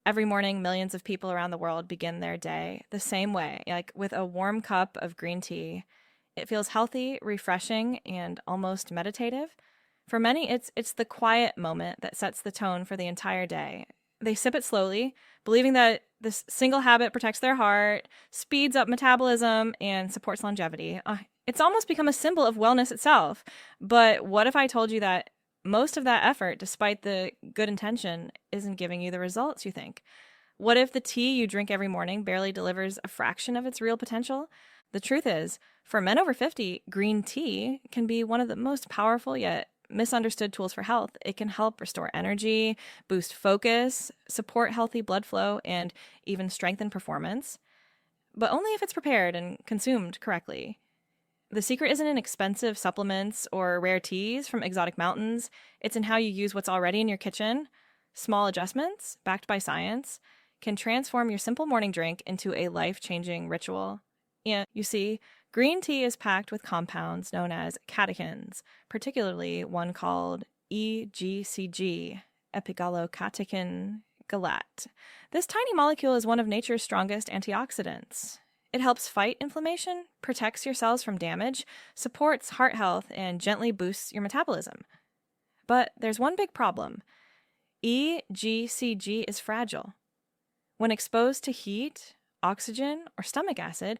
Every morning, millions of people around the world begin their day the same way, like with a warm cup of green tea. It feels healthy, refreshing, and almost meditative. For many, it's the quiet moment that sets the tone for the entire day. They sip it slowly, believing that this single habit protects their heart, speeds up metabolism, and supports longevity. It's almost become a symbol of wellness itself. But what if I told you that most of that effort, despite the good intention, isn't giving you the results you think? What if the tea you drink every morning barely delivers a fraction of its real potential? The truth is, for men over 50, green tea can be one of the most powerful yet misunderstood tools for health. It can help restore energy, boost focus, support healthy blood flow, and even strengthen performance, but only if it's prepared and consumed correctly. The secret isn't in expensive supplements or rare teas from exotic mountains. It's in how you use what's already in your kitchen. Small adjustments, backed by science, can transform your simple morning drink into a life-changing ritual. And you see, green tea is packed with compounds known as catechins, particularly one called EGCG, epigallocatechin galat. This tiny molecule is one of nature's strongest antioxidants. It helps fight inflammation, protects your cells from damage, supports heart health, and gently boosts your metabolism. But there's one big problem. EGCG is fragile. When exposed to heat, oxygen, or stomach acid,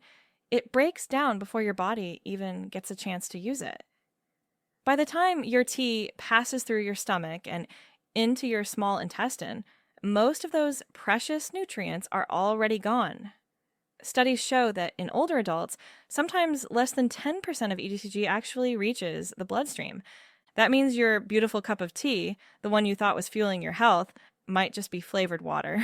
it breaks down before your body even gets a chance to use it. By the time your tea passes through your stomach and into your small intestine, most of those precious nutrients are already gone. Studies show that in older adults, sometimes less than 10% of EGCG actually reaches the bloodstream. That means your beautiful cup of tea, the one you thought was fueling your health, might just be flavored water.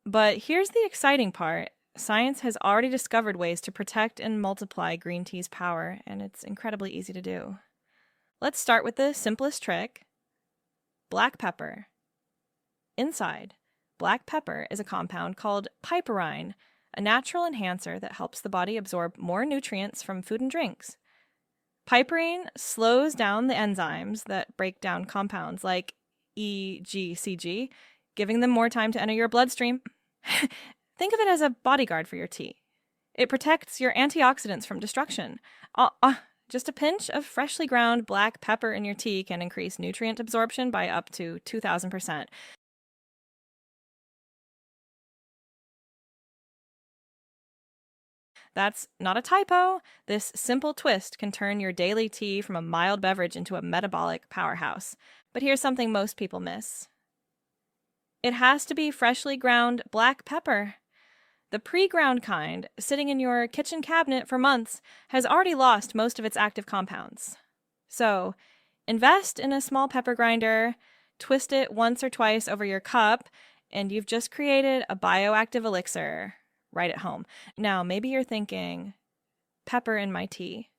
But here's the exciting part. Science has already discovered ways to protect and multiply green tea's power, and it's incredibly easy to do. Let's start with the simplest trick: black pepper. Inside, black pepper is a compound called piperine, a natural enhancer that helps the body absorb more nutrients from food and drinks. Piperine slows down the enzymes that break down compounds like EGCG, giving them more time to enter your bloodstream. Think of it as a bodyguard for your tea. It protects your antioxidants from destruction. Just a pinch of freshly ground black pepper in your tea can increase nutrient absorption by up to 2,000%. That's not a typo. This simple twist can turn your daily tea from a mild beverage into a metabolic powerhouse. But here's something most people miss. It has to be freshly ground black pepper. The pre-ground kind, sitting in your kitchen cabinet for months, has already lost most of its active compounds. So, invest in a small pepper grinder, twist it once or twice over your cup, and you've just created a bioactive elixir right at home. Now, maybe you're thinking, pepper in my tea.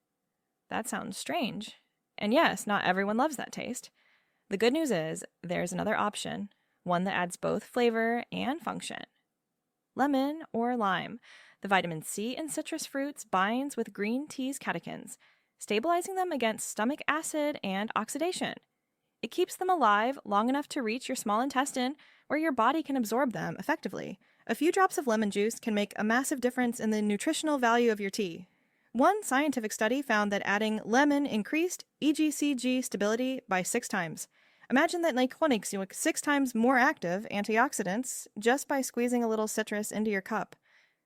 That sounds strange. And yes, not everyone loves that taste. The good news is there's another option, one that adds both flavor and function. Lemon or lime. The vitamin C in citrus fruits binds with green tea's catechins, stabilizing them against stomach acid and oxidation. It keeps them alive long enough to reach your small intestine, where your body can absorb them effectively. A few drops of lemon juice can make a massive difference in the nutritional value of your tea. One scientific study found that adding lemon increased EGCG stability by 6 times. Imagine that makes you 6 times more active antioxidants just by squeezing a little citrus into your cup.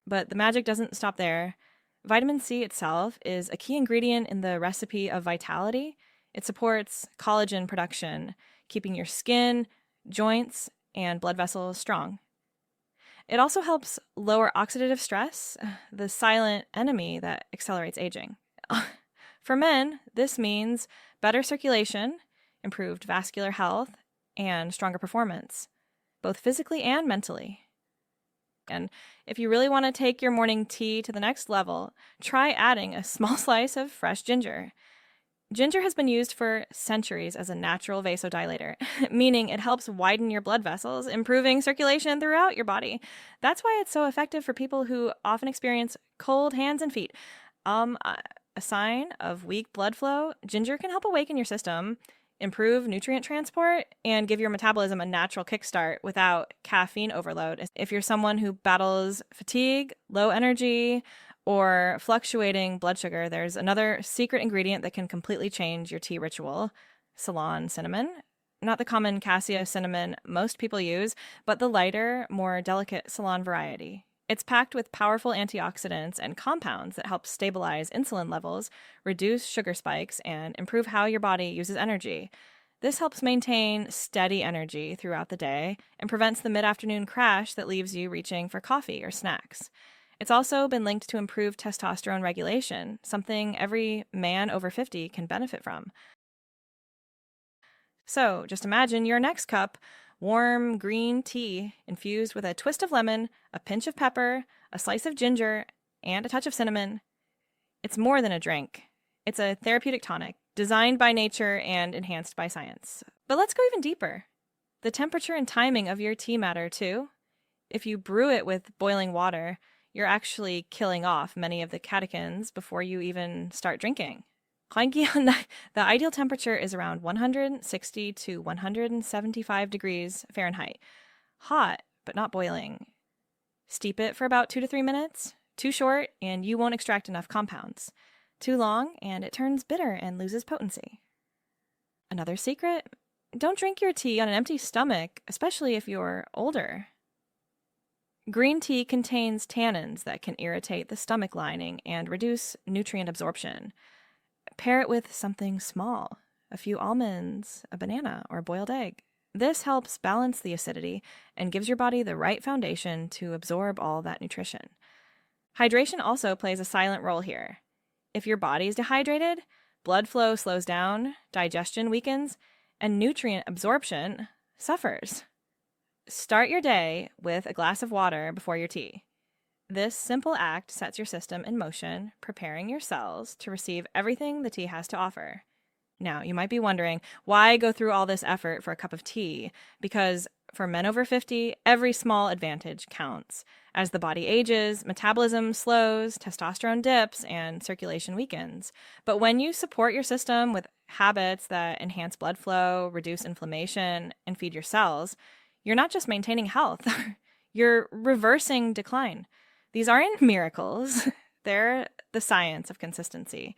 But the magic doesn't stop there. Vitamin C itself is a key ingredient in the recipe of vitality. It supports collagen production, keeping your skin, joints, and blood vessels strong. It also helps lower oxidative stress, the silent enemy that accelerates aging. For men, this means better circulation, improved vascular health, and stronger performance, both physically and mentally. And if you really want to take your morning tea to the next level, try adding a small slice of fresh ginger. Ginger has been used for centuries as a natural vasodilator, meaning it helps widen your blood vessels, improving circulation throughout your body. That's why it's so effective for people who often experience cold hands and feet. A sign of weak blood flow, ginger can help awaken your system, improve nutrient transport, and give your metabolism a natural kickstart without caffeine overload. If you're someone who battles fatigue, low energy, or fluctuating blood sugar, there's another secret ingredient that can completely change your tea ritual: Ceylon cinnamon. Not the common cassia cinnamon most people use, but the lighter, more delicate Ceylon variety. It's packed with powerful antioxidants and compounds that help stabilize insulin levels, reduce sugar spikes, and improve how your body uses energy. This helps maintain steady energy throughout the day and prevents the mid-afternoon crash that leaves you reaching for coffee or snacks. It's also been linked to improved testosterone regulation, something every man over 50 can benefit from. So, just imagine your next cup: warm green tea infused with a twist of lemon, a pinch of pepper, a slice of ginger, and a touch of cinnamon. It's more than a drink. It's a therapeutic tonic, designed by nature and enhanced by science. But let's go even deeper. The temperature and timing of your tea matter too. If you brew it with boiling water, you're actually killing off many of the catechins before you even start drinking. The ideal temperature is around 160 to 175 degrees Fahrenheit. Hot, but not boiling. Steep it for about 2 to 3 minutes. Too short, and you won't extract enough compounds. Too long, and it turns bitter and loses potency. Another secret: don't drink your tea on an empty stomach, especially if you're older. Green tea contains tannins that can irritate the stomach lining and reduce nutrient absorption. Pair it with something small: a few almonds, a banana, or a boiled egg. This helps balance the acidity and gives your body the right foundation to absorb all that nutrition. Hydration also plays a silent role here. If your body is dehydrated, blood flow slows down, digestion weakens, and nutrient absorption suffers. Start your day with a glass of water before your tea. This simple act sets your system in motion, preparing your cells to receive everything the tea has to offer. Now, you might be wondering, why go through all this effort for a cup of tea? Because for men over 50, every small advantage counts. As the body ages, metabolism slows, testosterone dips, and circulation weakens. But when you support your system with habits that enhance blood flow, reduce inflammation, and feed your cells, you're not just maintaining health, you're reversing decline. These aren't miracles. They're the science of consistency.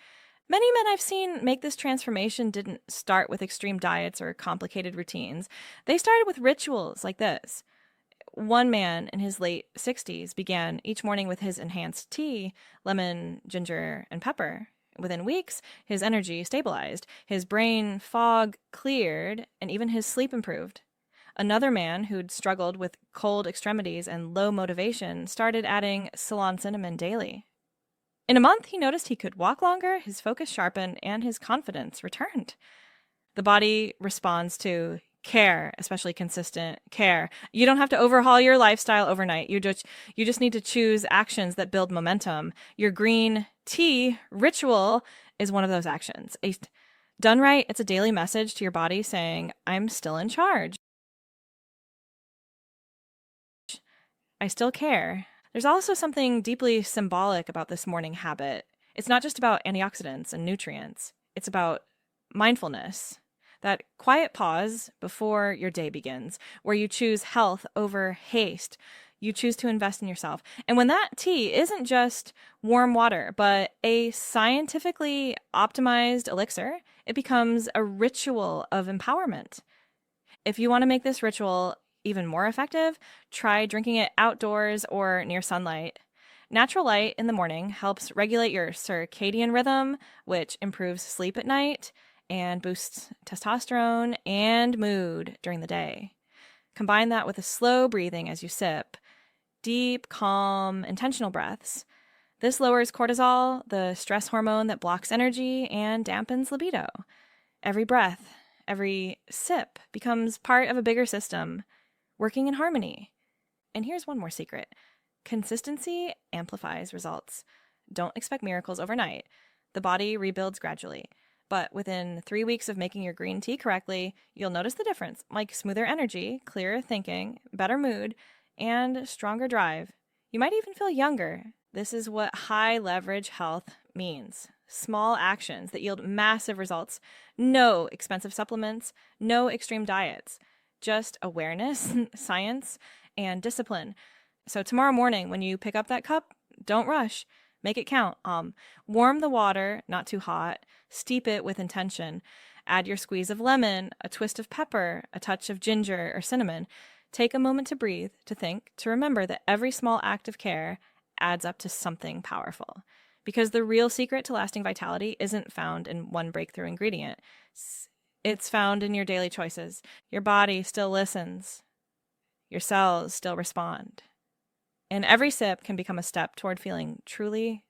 Many men I've seen make this transformation didn't start with extreme diets or complicated routines. They started with rituals like this. One man in his late 60s began each morning with his enhanced tea: lemon, ginger, and pepper. Within weeks, his energy stabilized, his brain fog cleared, and even his sleep improved. Another man who'd struggled with cold extremities and low motivation started adding Ceylon cinnamon daily. In a month, he noticed he could walk longer, his focus sharpened, and his confidence returned. The body responds to care, especially consistent care. You don't have to overhaul your lifestyle overnight. You just need to choose actions that build momentum. Your green tea ritual is one of those actions. Done right, it's a daily message to your body saying, I'm still in charge. I still care. There's also something deeply symbolic about this morning habit. It's not just about antioxidants and nutrients. It's about mindfulness, that quiet pause before your day begins, where you choose health over haste. You choose to invest in yourself. And when that tea isn't just warm water, but a scientifically optimized elixir, it becomes a ritual of empowerment. If you want to make this ritual even more effective, try drinking it outdoors or near sunlight. Natural light in the morning helps regulate your circadian rhythm, which improves sleep at night and boosts testosterone and mood during the day. Combine that with a slow breathing as you sip, deep, calm, intentional breaths. This lowers cortisol, the stress hormone that blocks energy and dampens libido. Every breath, every sip becomes part of a bigger system, working in harmony. And here's one more secret. Consistency amplifies results. Don't expect miracles overnight. The body rebuilds gradually. But within 3 weeks of making your green tea correctly, you'll notice the difference, like smoother energy, clearer thinking, better mood, and stronger drive. You might even feel younger. This is what high leverage health means. small actions that yield massive results. No expensive supplements, no extreme diets, just awareness, science, and discipline. So tomorrow morning, when you pick up that cup, don't rush. Make it count. Warm the water, not too hot. Steep it with intention. Add your squeeze of lemon, a twist of pepper, a touch of ginger or cinnamon. Take a moment to breathe, to think, to remember that every small act of care adds up to something powerful. Because the real secret to lasting vitality isn't found in one breakthrough ingredient. It's found in your daily choices. Your body still listens. Your cells still respond. And every sip can become a step toward feeling truly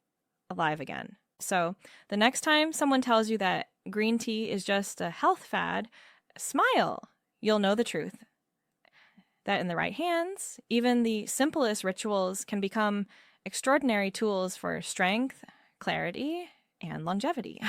alive again. So the next time someone tells you that green tea is just a health fad, smile. You'll know the truth. That in the right hands, even the simplest rituals can become extraordinary tools for strength, clarity, and longevity.